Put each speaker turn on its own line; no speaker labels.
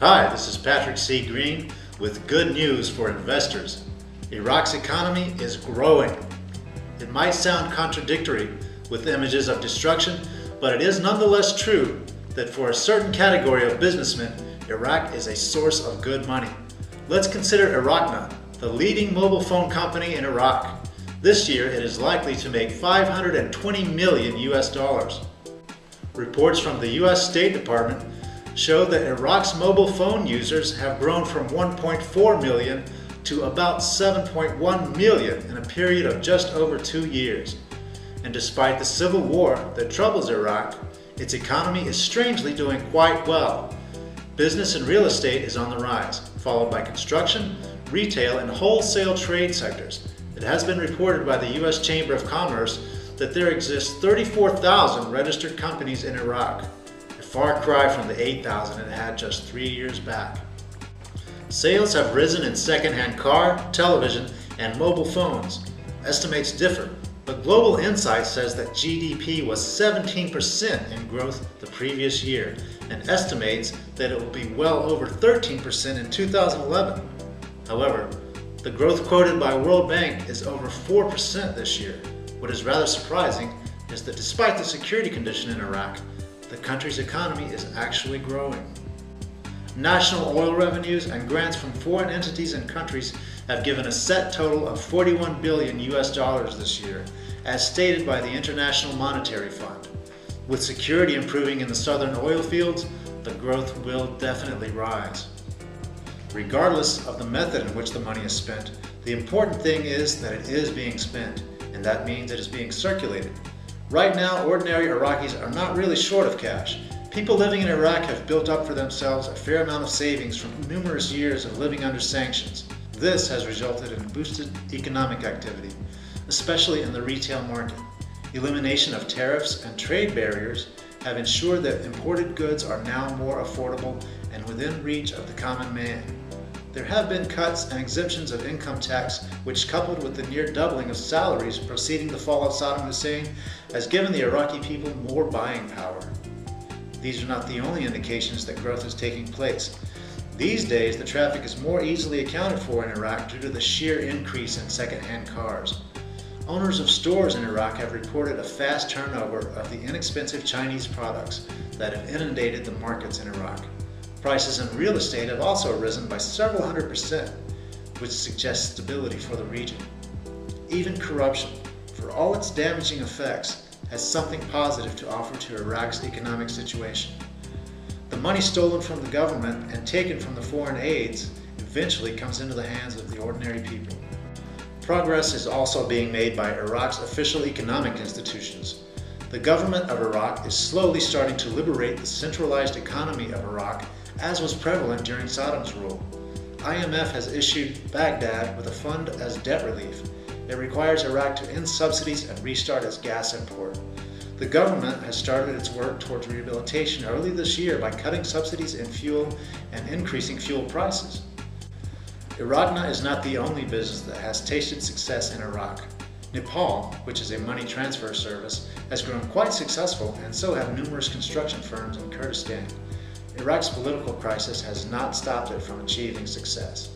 Hi, this is Patrick C. Green with good news for investors. Iraq's economy is growing. It might sound contradictory with images of destruction, but it is nonetheless true that for a certain category of businessmen, Iraq is a source of good money. Let's consider Iraqna, the leading mobile phone company in Iraq. This year, it is likely to make $520 million US. Reports from the US State Department show that Iraq's mobile phone users have grown from 1.4 million to about 7.1 million in a period of just over 2 years. And despite the civil war that troubles Iraq, its economy is strangely doing quite well. Business and real estate is on the rise, followed by construction, retail, and wholesale trade sectors. It has been reported by the US Chamber of Commerce that there exist 34,000 registered companies in Iraq, a far cry from the 8,000 it had just 3 years back. Sales have risen in second-hand car, television, and mobile phones. Estimates differ, but Global Insight says that GDP was 17% in growth the previous year and estimates that it will be well over 13% in 2011. However, the growth quoted by World Bank is over 4% this year. What is rather surprising is that despite the security condition in Iraq, the country's economy is actually growing. National oil revenues and grants from foreign entities and countries have given a set total of $41 billion US this year, as stated by the International Monetary Fund. With security improving in the southern oil fields, the growth will definitely rise. Regardless of the method in which the money is spent, the important thing is that it is being spent, and that means it is being circulated. Right now, ordinary Iraqis are not really short of cash. People living in Iraq have built up for themselves a fair amount of savings from numerous years of living under sanctions. This has resulted in boosted economic activity, especially in the retail market. Elimination of tariffs and trade barriers have ensured that imported goods are now more affordable and within reach of the common man. There have been cuts and exemptions of income tax, which, coupled with the near doubling of salaries preceding the fall of Saddam Hussein, has given the Iraqi people more buying power. These are not the only indications that growth is taking place. These days, the traffic is more easily accounted for in Iraq due to the sheer increase in second-hand cars. Owners of stores in Iraq have reported a fast turnover of the inexpensive Chinese products that have inundated the markets in Iraq. Prices in real estate have also risen by several hundred%, which suggests stability for the region. Even corruption, for all its damaging effects, has something positive to offer to Iraq's economic situation. The money stolen from the government and taken from the foreign aids eventually comes into the hands of the ordinary people. Progress is also being made by Iraq's official economic institutions. The government of Iraq is slowly starting to liberate the centralized economy of Iraq, as was prevalent during Saddam's rule. IMF has issued Baghdad with a fund as debt relief. It requires Iraq to end subsidies and restart its gas import. The government has started its work towards rehabilitation early this year by cutting subsidies in fuel and increasing fuel prices. Iraqna is not the only business that has tasted success in Iraq. Nepal, which is a money transfer service, has grown quite successful, and so have numerous construction firms in Kurdistan. Iraq's political crisis has not stopped it from achieving success.